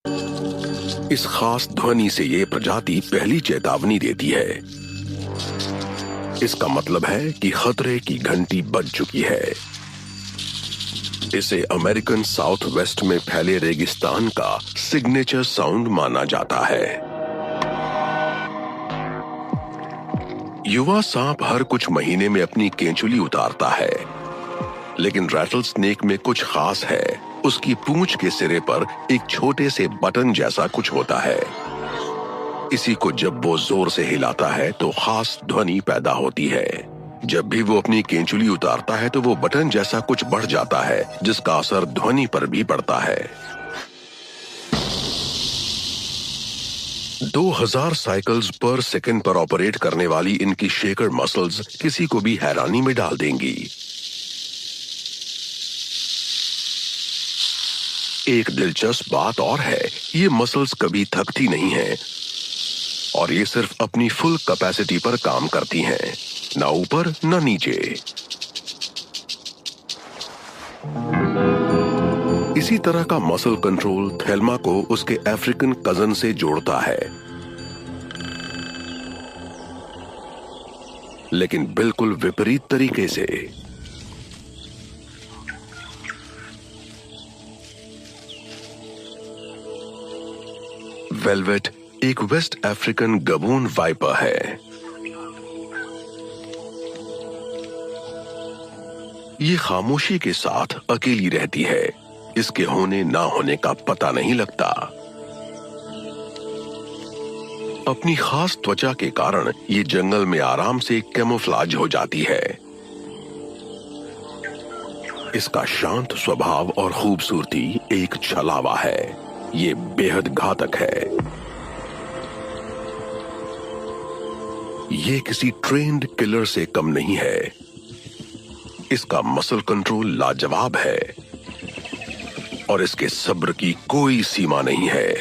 इस खास ध्वनि से ये प्रजाति पहली चेतावनी देती है। इसका मतलब है कि खतरे की घंटी बज चुकी है। इसे अमेरिकन साउथ वेस्ट में फैले रेगिस्तान का सिग्नेचर साउंड माना जाता है। युवा सांप हर कुछ महीने में अपनी केंचुली उतारता है, लेकिन रैटल स्नेक में कुछ खास है। उसकी पूंछ के सिरे पर एक छोटे से बटन जैसा कुछ होता है। इसी को जब वो जोर से हिलाता है तो खास ध्वनि पैदा होती है। जब भी वो अपनी केंचुली उतारता है तो वो बटन जैसा कुछ बढ़ जाता है, जिसका असर ध्वनि पर भी पड़ता है। 2000 साइकिल्स पर सेकंड पर ऑपरेट करने वाली इनकी शेकर मसल्स किसी को भी हैरानी में डाल देंगी। एक दिलचस्प बात और है, ये मसल्स कभी थकती नहीं हैं और ये सिर्फ अपनी फुल कैपेसिटी पर काम करती हैं, ना ऊपर ना नीचे। इसी तरह का मसल कंट्रोल थेल्मा को उसके अफ्रीकन कजन से जोड़ता है, लेकिन बिल्कुल विपरीत तरीके से। वेलवेट एक वेस्ट अफ्रीकन गबून वाइपर है। ये खामोशी के साथ अकेली रहती है। इसके होने ना होने का पता नहीं लगता। अपनी खास त्वचा के कारण ये जंगल में आराम से कैमोफ्लेज हो जाती है। इसका शांत स्वभाव और खूबसूरती एक छलावा है। ये बेहद घातक है। ये किसी ट्रेन्ड किलर से कम नहीं है। इसका मसल कंट्रोल लाजवाब है और इसके सब्र की कोई सीमा नहीं है।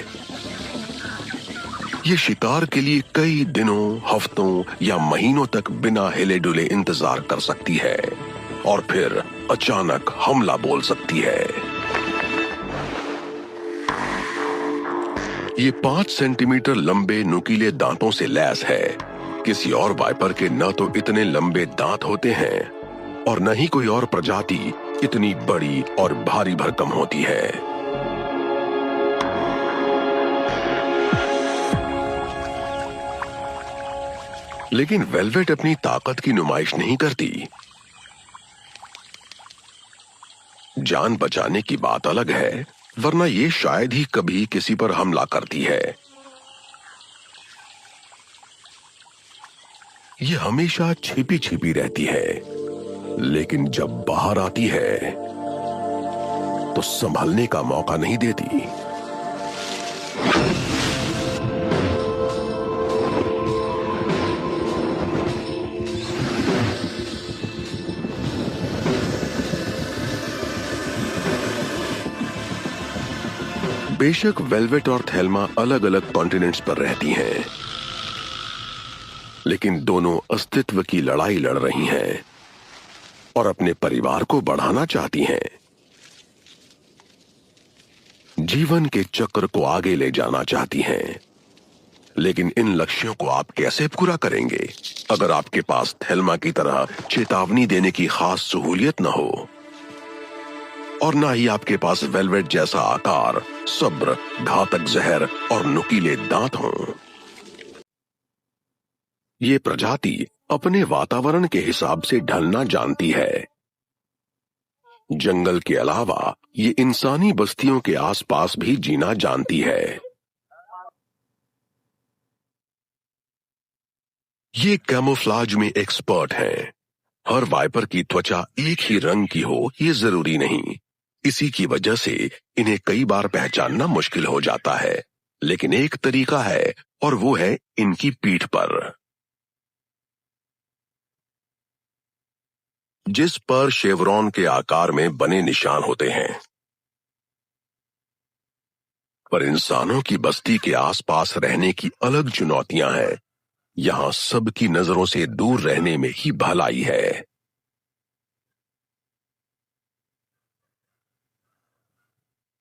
ये शिकार के लिए कई दिनों, हफ्तों या महीनों तक बिना हिले डुले इंतजार कर सकती है और फिर अचानक हमला बोल सकती है। ये 5 सेंटीमीटर लंबे नुकीले दांतों से लैस है। किसी और वाइपर के न तो इतने लंबे दांत होते हैं और न ही कोई और प्रजाति इतनी बड़ी और भारी भरकम होती है। लेकिन वेलवेट अपनी ताकत की नुमाइश नहीं करती। जान बचाने की बात अलग है, वरना ये शायद ही कभी किसी पर हमला करती है। ये हमेशा छिपी छिपी रहती है, लेकिन जब बाहर आती है तो संभलने का मौका नहीं देती। बेशक वेलवेट और थेल्मा अलग अलग कॉन्टिनेंट्स पर रहती हैं, लेकिन दोनों अस्तित्व की लड़ाई लड़ रही हैं और अपने परिवार को बढ़ाना चाहती हैं। जीवन के चक्र को आगे ले जाना चाहती हैं। लेकिन इन लक्ष्यों को आप कैसे पूरा करेंगे अगर आपके पास थेल्मा की तरह चेतावनी देने की खास सहूलियत न हो और ना ही आपके पास वेलवेट जैसा आकार, सब्र, घातक जहर और नुकीले दांत हों। ये प्रजाति अपने वातावरण के हिसाब से ढलना जानती है। जंगल के अलावा ये इंसानी बस्तियों के आसपास भी जीना जानती है। ये कैमोफ्लेज में एक्सपर्ट हैं। हर वाइपर की त्वचा एक ही रंग की हो ये जरूरी नहीं। इसी की वजह से इन्हें कई बार पहचानना मुश्किल हो जाता है, लेकिन एक तरीका है और वो है इनकी पीठ पर। जिस पर शेवरॉन के आकार में बने निशान होते हैं। पर इंसानों की बस्ती के आसपास रहने की अलग चुनौतियां हैं। यहां सबकी नजरों से दूर रहने में ही भलाई है।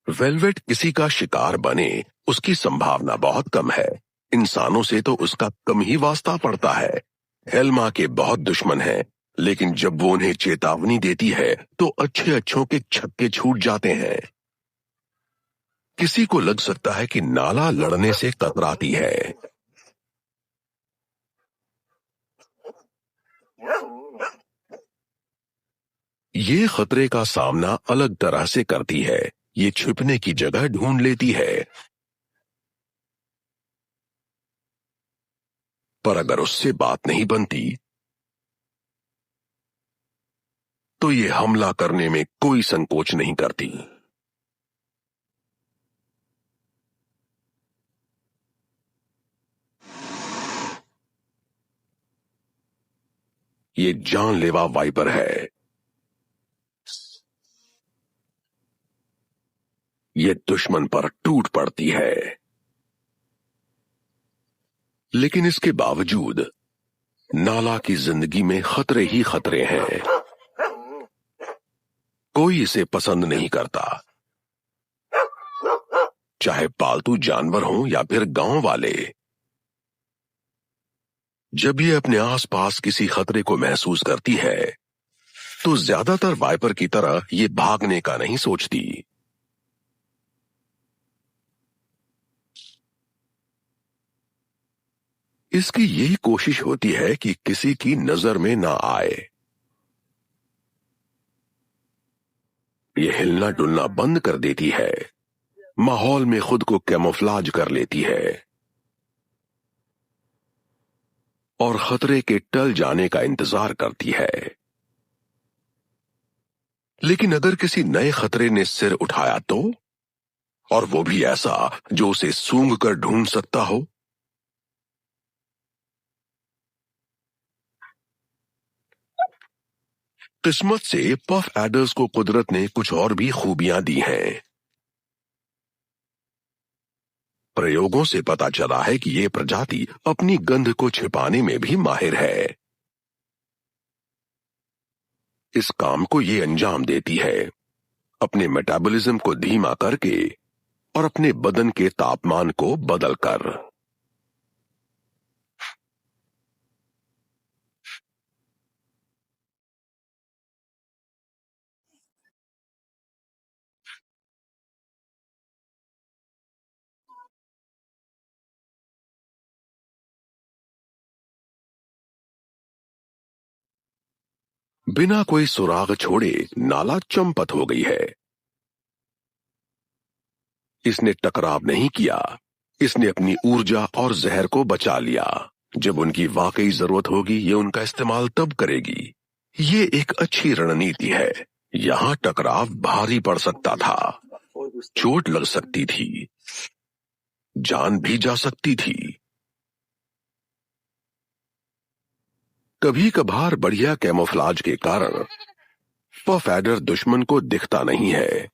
वेलवेट किसी का शिकार बने उसकी संभावना बहुत कम है। इंसानों से तो उसका कम ही वास्ता पड़ता है। हेल्मा के बहुत दुश्मन हैं, लेकिन जब वो उन्हें चेतावनी देती है तो अच्छे अच्छों के छक्के छूट जाते हैं। किसी को लग सकता है कि नाला लड़ने से कतराती है। ये खतरे का सामना अलग तरह से करती है। ये छिपने की जगह ढूंढ लेती है। पर अगर उससे बात नहीं बनती तो ये हमला करने में कोई संकोच नहीं करती। ये जानलेवा वाइपर है। ये दुश्मन पर टूट पड़ती है। लेकिन इसके बावजूद नाला की जिंदगी में खतरे ही खतरे हैं। कोई इसे पसंद नहीं करता, चाहे पालतू जानवर हो या फिर गांव वाले। जब ये अपने आसपास किसी खतरे को महसूस करती है तो ज्यादातर वाइपर की तरह ये भागने का नहीं सोचती। इसकी यही कोशिश होती है कि किसी की नजर में ना आए। ये हिलना डुलना बंद कर देती है, माहौल में खुद को कैमोफ्लाज कर लेती है और खतरे के टल जाने का इंतजार करती है। लेकिन अगर किसी नए खतरे ने सिर उठाया तो, और वो भी ऐसा जो उसे सूंघ कर ढूंढ सकता हो। किस्मत से पफ एडर्स को कुदरत ने कुछ और भी खूबियां दी हैं। प्रयोगों से पता चला है कि ये प्रजाति अपनी गंध को छिपाने में भी माहिर है। इस काम को ये अंजाम देती है अपने मेटाबॉलिज्म को धीमा करके और अपने बदन के तापमान को बदलकर। बिना कोई सुराग छोड़े नाला चंपत हो गई है। इसने टकराव नहीं किया, इसने अपनी ऊर्जा और जहर को बचा लिया। जब उनकी वाकई जरूरत होगी ये उनका इस्तेमाल तब करेगी। ये एक अच्छी रणनीति है। यहां टकराव भारी पड़ सकता था, चोट लग सकती थी, जान भी जा सकती थी। कभी कभार बढ़िया कैमोफ्लाज के कारण पफ एडर दुश्मन को दिखता नहीं है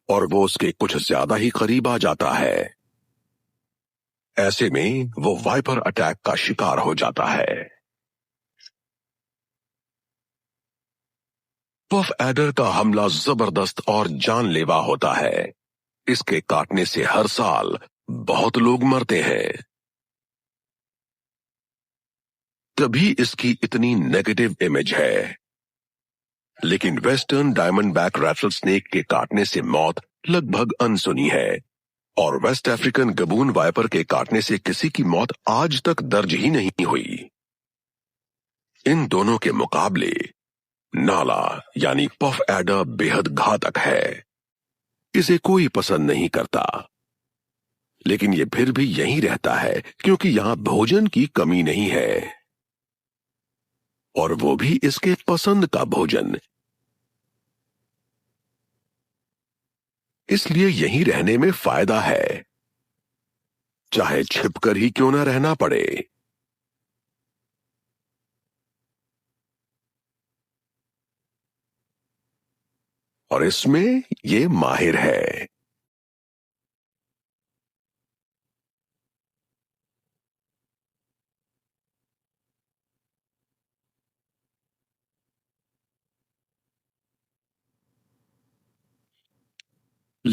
और वो उसके कुछ ज्यादा ही करीब आ जाता है। ऐसे में वो वाइपर अटैक का शिकार हो जाता है। पफ एडर का हमला जबरदस्त और जानलेवा होता है। इसके काटने से हर साल बहुत लोग मरते हैं। तभी इसकी इतनी नेगेटिव इमेज है। लेकिन वेस्टर्न डायमंडबैक रैटल स्नेक के काटने से मौत लगभग अनसुनी है और वेस्ट अफ्रीकन गबून वाइपर के काटने से किसी की मौत आज तक दर्ज ही नहीं हुई। इन दोनों के मुकाबले नाला यानी पफ एडर बेहद घातक है। इसे कोई पसंद नहीं करता, लेकिन ये फिर भी यहीं रहता है क्योंकि यहां भोजन की कमी नहीं है, और वो भी इसके पसंद का भोजन। इसलिए यहीं रहने में फायदा है, चाहे छिपकर ही क्यों ना रहना पड़े। और इसमें ये माहिर है।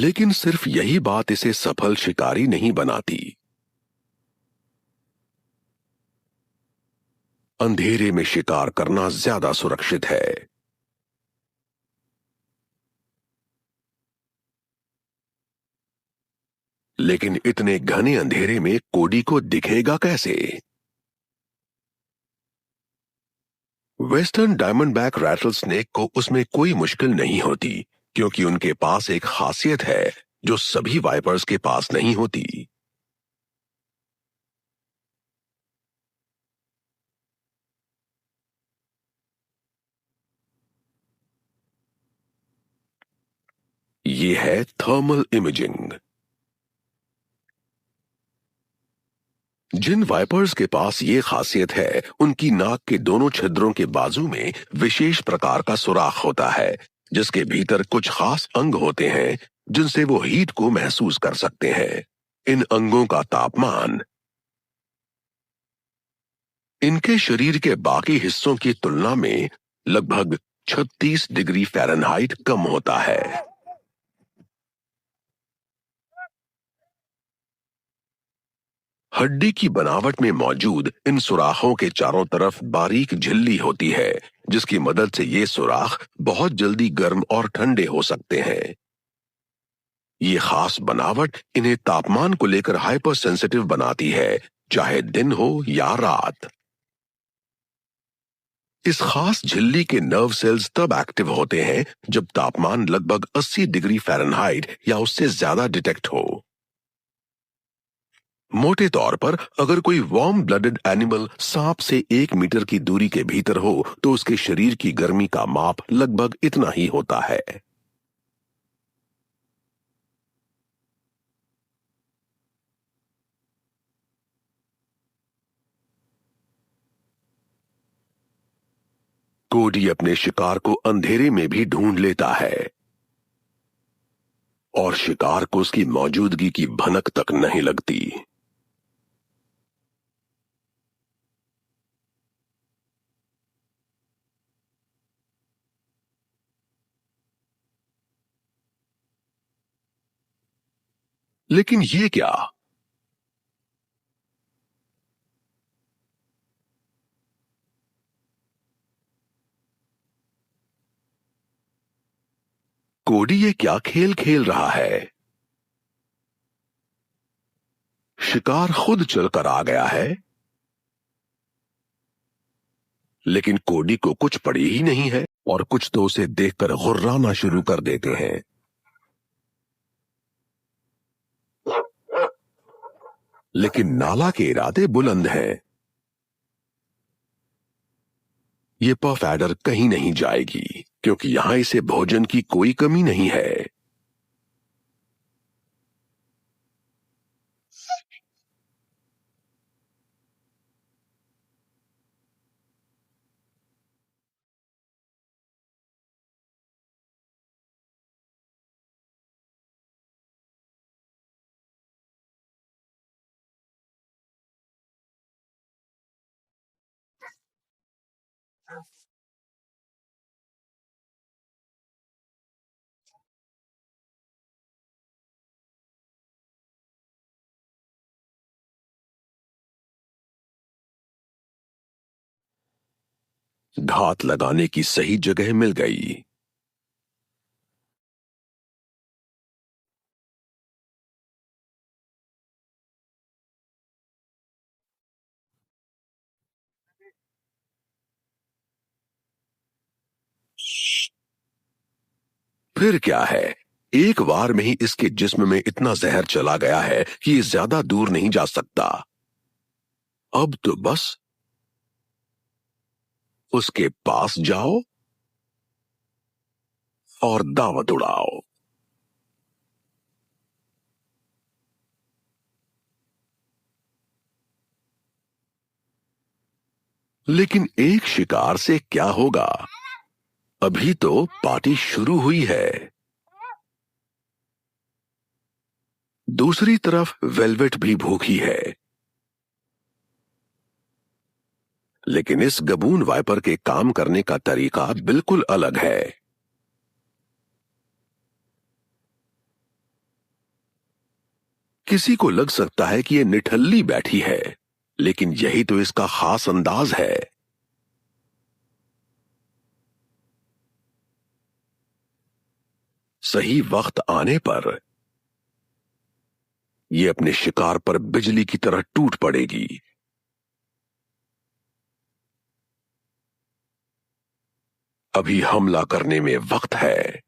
लेकिन सिर्फ यही बात इसे सफल शिकारी नहीं बनाती। अंधेरे में शिकार करना ज्यादा सुरक्षित है। लेकिन इतने घने अंधेरे में कोडी को दिखेगा कैसे? वेस्टर्न डायमंडबैक रैटलस्नेक को उसमें कोई मुश्किल नहीं होती, क्योंकि उनके पास एक खासियत है जो सभी वाइपर्स के पास नहीं होती। ये है थर्मल इमेजिंग। जिन वाइपर्स के पास ये खासियत है, उनकी नाक के दोनों छिद्रों के बाजू में विशेष प्रकार का सुराख होता है, जिसके भीतर कुछ खास अंग होते हैं जिनसे वो हीट को महसूस कर सकते हैं। इन अंगों का तापमान इनके शरीर के बाकी हिस्सों की तुलना में लगभग 36 डिग्री फ़ारेनहाइट कम होता है। हड्डी की बनावट में मौजूद इन सुराखों के चारों तरफ बारीक झिल्ली होती है, जिसकी मदद से ये सुराख बहुत जल्दी गर्म और ठंडे हो सकते हैं। ये खास बनावट इन्हें तापमान को लेकर हाइपर सेंसिटिव बनाती है, चाहे दिन हो या रात। इस खास झिल्ली के नर्व सेल्स तब एक्टिव होते हैं जब तापमान लगभग 80 डिग्री फ़ारेनहाइट या उससे ज्यादा डिटेक्ट हो। मोटे तौर पर अगर कोई वार्म ब्लडेड एनिमल सांप से 1 मीटर की दूरी के भीतर हो तो उसके शरीर की गर्मी का माप लगभग इतना ही होता है। कोडी अपने शिकार को अंधेरे में भी ढूंढ लेता है और शिकार को उसकी मौजूदगी की भनक तक नहीं लगती। लेकिन ये क्या? कोडी ये क्या खेल खेल रहा है? शिकार खुद चलकर आ गया है, लेकिन कोडी को कुछ पड़ी ही नहीं है और कुछ तो उसे देखकर गुर्राना शुरू कर देते हैं। लेकिन नाला के इरादे बुलंद हैं। ये पफ एडर कहीं नहीं जाएगी, क्योंकि यहां इसे भोजन की कोई कमी नहीं है। घात लगाने की सही जगह मिल गई। फिर क्या है, एक बार में ही इसके जिस्म में इतना जहर चला गया है कि ये ज्यादा दूर नहीं जा सकता। अब तो बस उसके पास जाओ और दावत उड़ाओ। लेकिन एक शिकार से क्या होगा? अभी तो पार्टी शुरू हुई है। दूसरी तरफ वेलवेट भी भूखी है, लेकिन इस गबून वाइपर के काम करने का तरीका बिल्कुल अलग है। किसी को लग सकता है कि ये निठल्ली बैठी है, लेकिन यही तो इसका खास अंदाज है। सही वक्त आने पर ये अपने शिकार पर बिजली की तरह टूट पड़ेगी। अभी हमला करने में वक्त है।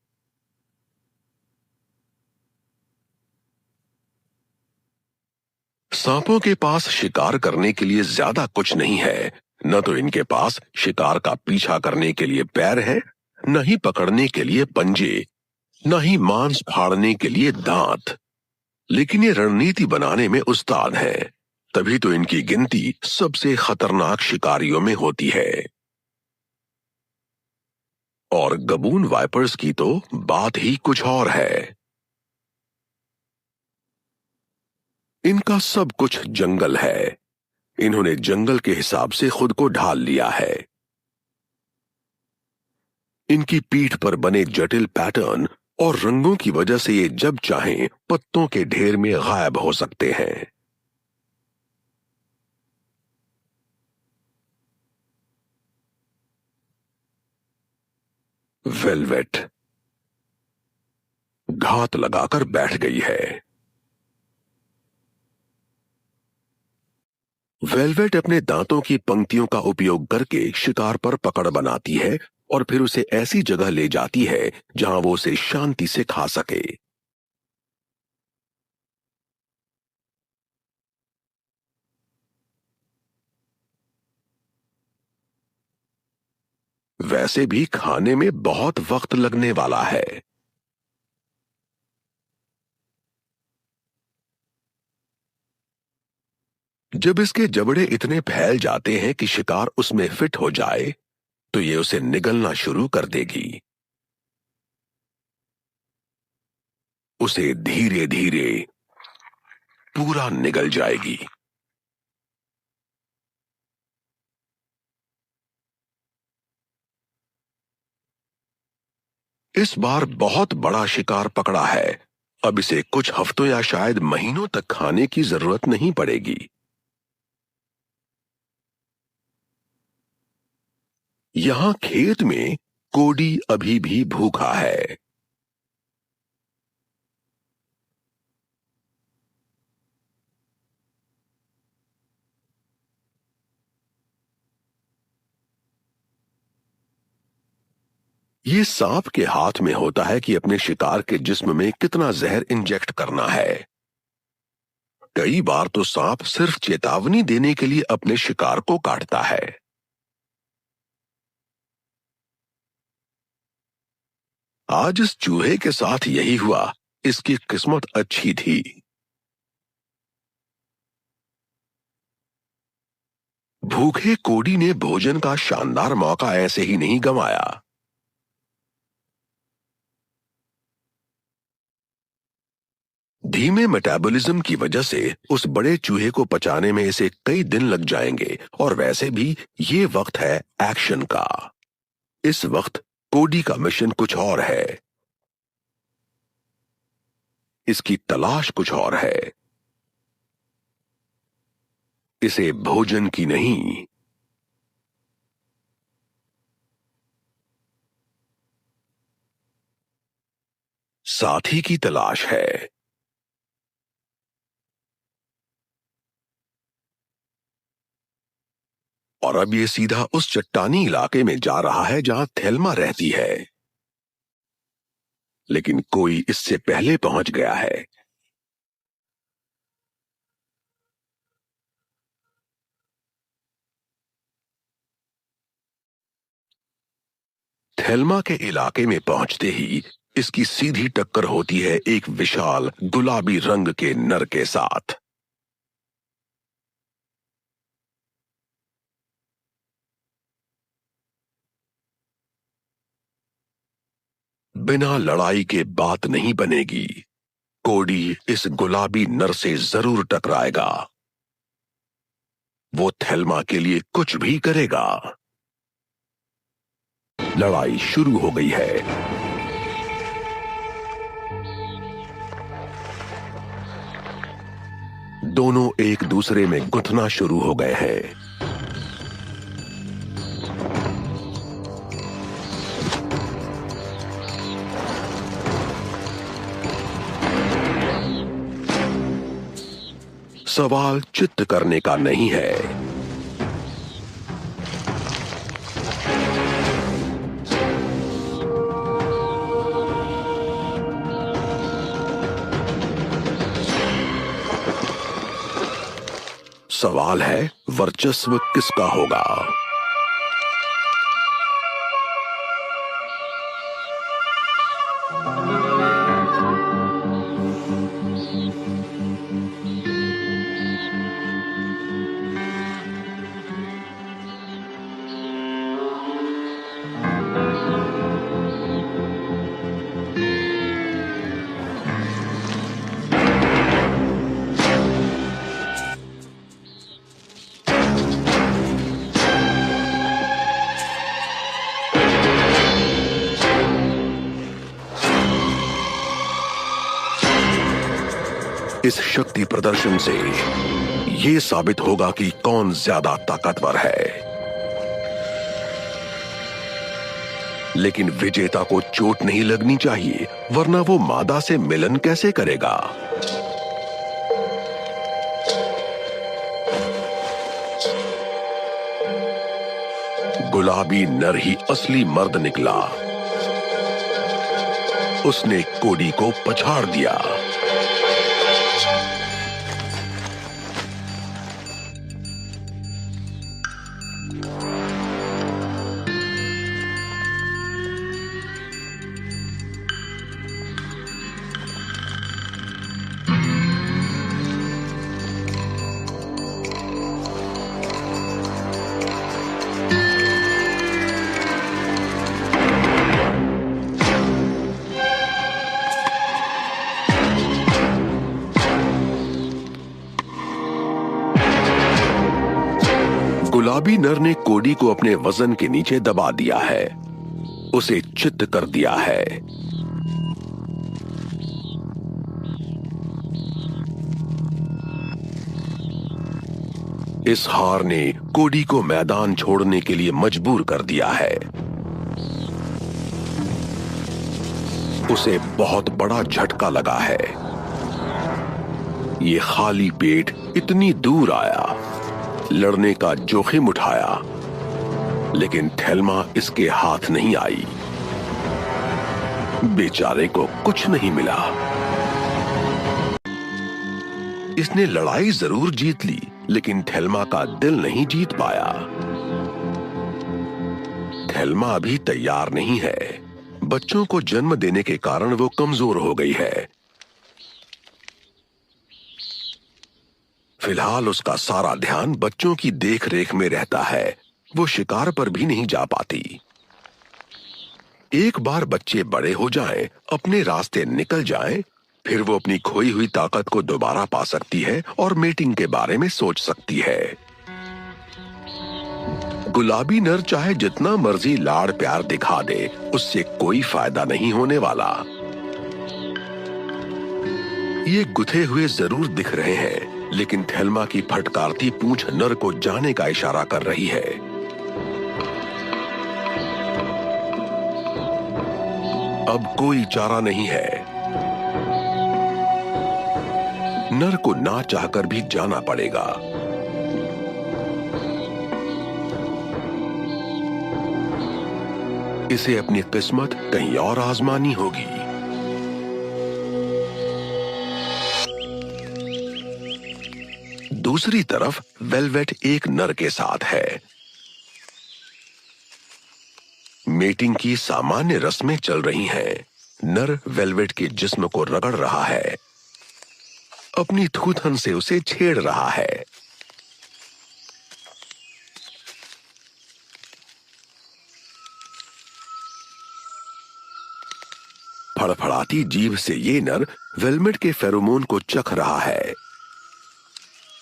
सांपों के पास शिकार करने के लिए ज्यादा कुछ नहीं है। न तो इनके पास शिकार का पीछा करने के लिए पैर है, न ही पकड़ने के लिए पंजे, न ही मांस फाड़ने के लिए दांत। लेकिन ये रणनीति बनाने में उस्ताद है, तभी तो इनकी गिनती सबसे खतरनाक शिकारियों में होती है। और गबून वाइपर्स की तो बात ही कुछ और है। इनका सब कुछ जंगल है। इन्होंने जंगल के हिसाब से खुद को ढाल लिया है। इनकी पीठ पर बने जटिल पैटर्न और रंगों की वजह से ये जब चाहें पत्तों के ढेर में गायब हो सकते हैं। वेलवेट घात लगाकर बैठ गई है। वेलवेट अपने दांतों की पंक्तियों का उपयोग करके शिकार पर पकड़ बनाती है और फिर उसे ऐसी जगह ले जाती है जहां वो उसे शांति से खा सके। वैसे भी खाने में बहुत वक्त लगने वाला है। जब इसके जबड़े इतने फैल जाते हैं कि शिकार उसमें फिट हो जाए, तो ये उसे निगलना शुरू कर देगी। उसे धीरे धीरे पूरा निगल जाएगी। इस बार बहुत बड़ा शिकार पकड़ा है। अब इसे कुछ हफ्तों या शायद महीनों तक खाने की जरूरत नहीं पड़ेगी। यहां खेत में कोडी अभी भी भूखा है। ये सांप के हाथ में होता है कि अपने शिकार के जिस्म में कितना जहर इंजेक्ट करना है। कई बार तो सांप सिर्फ चेतावनी देने के लिए अपने शिकार को काटता है। आज इस चूहे के साथ यही हुआ। इसकी किस्मत अच्छी थी। भूखे कोडी ने भोजन का शानदार मौका ऐसे ही नहीं गंवाया। धीमे मेटाबॉलिज्म की वजह से उस बड़े चूहे को पचाने में इसे कई दिन लग जाएंगे, और वैसे भी ये वक्त है एक्शन का। इस वक्त कोडी का मिशन कुछ और है। इसकी तलाश कुछ और है। इसे भोजन की नहीं, साथी की तलाश है। और अब ये सीधा उस चट्टानी इलाके में जा रहा है जहां थेल्मा रहती है। लेकिन कोई इससे पहले पहुंच गया है। थेल्मा के इलाके में पहुंचते ही इसकी सीधी टक्कर होती है एक विशाल गुलाबी रंग के नर के साथ। बिना लड़ाई के बात नहीं बनेगी। कोडी इस गुलाबी नर से जरूर टकराएगा। वो थेल्मा के लिए कुछ भी करेगा। लड़ाई शुरू हो गई है। दोनों एक दूसरे में गुंथना शुरू हो गए हैं। सवाल चित्त करने का नहीं है। सवाल है वर्चस्व किसका होगा। इस शक्ति प्रदर्शन से यह साबित होगा कि कौन ज्यादा ताकतवर है। लेकिन विजेता को चोट नहीं लगनी चाहिए, वरना वो मादा से मिलन कैसे करेगा। गुलाबी नर ही असली मर्द निकला। उसने कोडी को पछाड़ दिया। गुलाबी नर ने कोडी को अपने वजन के नीचे दबा दिया है, उसे चित्त कर दिया है। इस हार ने कोडी को मैदान छोड़ने के लिए मजबूर कर दिया है। उसे बहुत बड़ा झटका लगा है। ये खाली पेट इतनी दूर आया, लड़ने का जोखिम उठाया, लेकिन थेल्मा इसके हाथ नहीं आई। बेचारे को कुछ नहीं मिला। इसने लड़ाई जरूर जीत ली, लेकिन थेल्मा का दिल नहीं जीत पाया। थेल्मा अभी तैयार नहीं है। बच्चों को जन्म देने के कारण वो कमजोर हो गई है। फिलहाल उसका सारा ध्यान बच्चों की देखरेख में रहता है। वो शिकार पर भी नहीं जा पाती। एक बार बच्चे बड़े हो जाएं, अपने रास्ते निकल जाएं, फिर वो अपनी खोई हुई ताकत को दोबारा पा सकती है और मेटिंग के बारे में सोच सकती है। गुलाबी नर चाहे जितना मर्जी लाड़ प्यार दिखा दे, उससे कोई फायदा नहीं होने वाला। ये गुथे हुए जरूर दिख रहे हैं, लेकिन थेल्मा की फटकारती पूंछ नर को जाने का इशारा कर रही है। अब कोई चारा नहीं है। नर को ना चाहकर भी जाना पड़ेगा। इसे अपनी किस्मत कहीं और आजमानी होगी। दूसरी तरफ वेलवेट एक नर के साथ है। मेटिंग की सामान्य रस्में चल रही हैं। नर वेलवेट के जिस्म को रगड़ रहा है, अपनी थूथन से उसे छेड़ रहा है। फड़फड़ाती जीभ से ये नर वेलवेट के फेरोमोन को चख रहा है।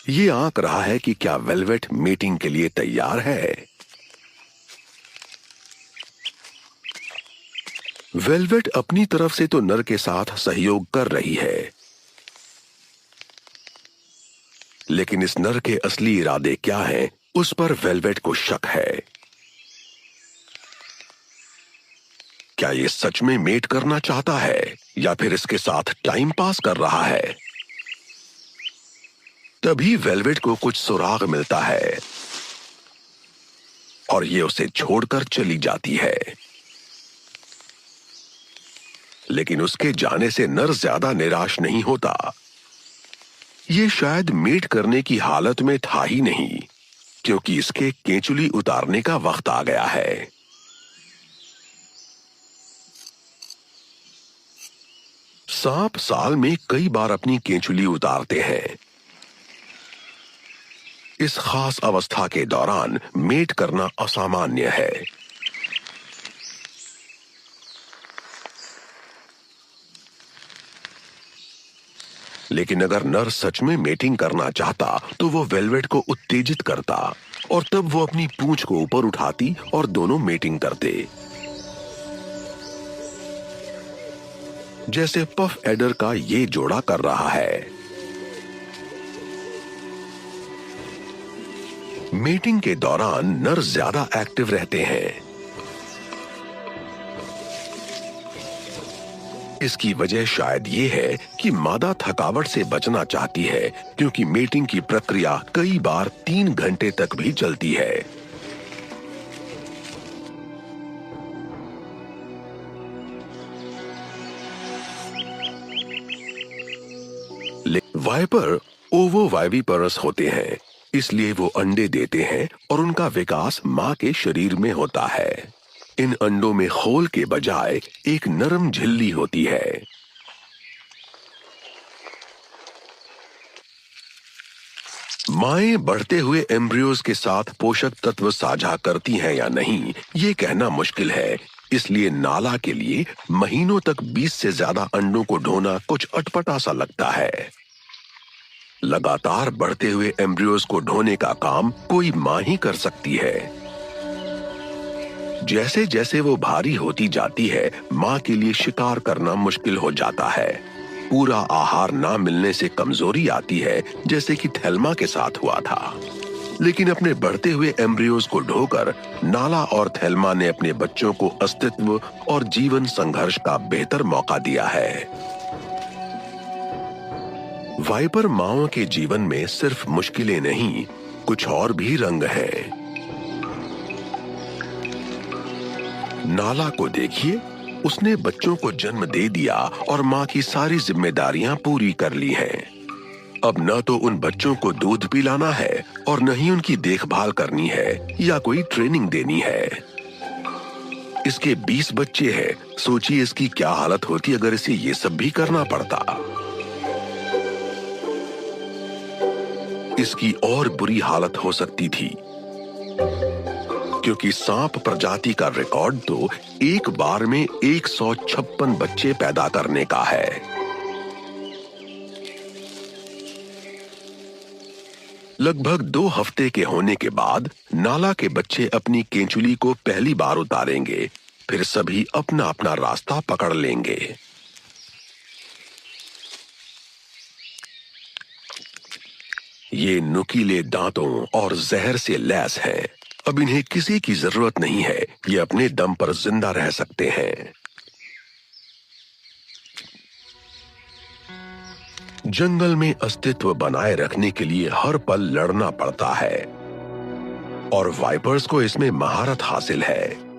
ये आंक रहा है कि क्या वेलवेट मीटिंग के लिए तैयार है। वेलवेट अपनी तरफ से तो नर के साथ सहयोग कर रही है, लेकिन इस नर के असली इरादे क्या हैं, उस पर वेलवेट को शक है। क्या ये सच में मेट करना चाहता है या फिर इसके साथ टाइम पास कर रहा है? तभी वेलवेट को कुछ सुराग मिलता है और ये उसे छोड़कर चली जाती है। लेकिन उसके जाने से नर ज्यादा निराश नहीं होता। ये शायद मेट करने की हालत में था ही नहीं, क्योंकि इसके केंचुली उतारने का वक्त आ गया है। सांप साल में कई बार अपनी केंचुली उतारते हैं। इस खास अवस्था के दौरान मेट करना असामान्य है। लेकिन अगर नर सच में मेटिंग करना चाहता तो वो वेलवेट को उत्तेजित करता और तब वो अपनी पूंछ को ऊपर उठाती और दोनों मेटिंग करते, जैसे पफ एडर का ये जोड़ा कर रहा है। मीटिंग के दौरान नर ज्यादा एक्टिव रहते हैं। इसकी वजह शायद ये है कि मादा थकावट से बचना चाहती है, क्योंकि मेटिंग की प्रक्रिया कई बार 3 घंटे तक भी चलती है। वाइपर ओवोवाइविपरस होते हैं, इसलिए वो अंडे देते हैं और उनका विकास मां के शरीर में होता है। इन अंडों में खोल के बजाय एक नरम झिल्ली होती है। माएं बढ़ते एम्ब्रियोज एम्ब्रियोज के साथ पोषक तत्व साझा करती हैं या नहीं, ये कहना मुश्किल है। इसलिए नाला के लिए महीनों तक 20 से ज्यादा अंडों को ढोना कुछ अटपटा सा लगता है। लगातार बढ़ते हुए एम्ब्रियोज को ढोने का काम कोई मां ही कर सकती है। जैसे जैसे वो भारी होती जाती है, मां के लिए शिकार करना मुश्किल हो जाता है। पूरा आहार ना मिलने से कमजोरी आती है, जैसे कि थेल्मा के साथ हुआ था। लेकिन अपने बढ़ते हुए एम्ब्रियोज को ढोकर नाला और थेल्मा ने अपने बच्चों को अस्तित्व और जीवन संघर्ष का बेहतर मौका दिया है। वाइपर माओ के जीवन में सिर्फ मुश्किलें नहीं, कुछ और भी रंग हैं। नाला को देखिए, उसने बच्चों को जन्म दे दिया और मां की सारी जिम्मेदारियां पूरी कर ली हैं। अब न तो उन बच्चों को दूध पिलाना है और न ही उनकी देखभाल करनी है या कोई ट्रेनिंग देनी है। इसके 20 बच्चे हैं, सोचिए इसकी क्या हालत होती अगर इसे ये सब भी करना पड़ता। इसकी और बुरी हालत हो सकती थी, क्योंकि सांप प्रजाति का रिकॉर्ड तो एक बार में 156 बच्चे पैदा करने का है। लगभग 2 हफ्ते के होने के बाद नाला के बच्चे अपनी केंचुली को पहली बार उतारेंगे, फिर सभी अपना अपना रास्ता पकड़ लेंगे। ये नुकीले दांतों और जहर से लैस हैं। अब इन्हें किसी की जरूरत नहीं है, ये अपने दम पर जिंदा रह सकते हैं। जंगल में अस्तित्व बनाए रखने के लिए हर पल लड़ना पड़ता है और वाइपर्स को इसमें महारत हासिल है।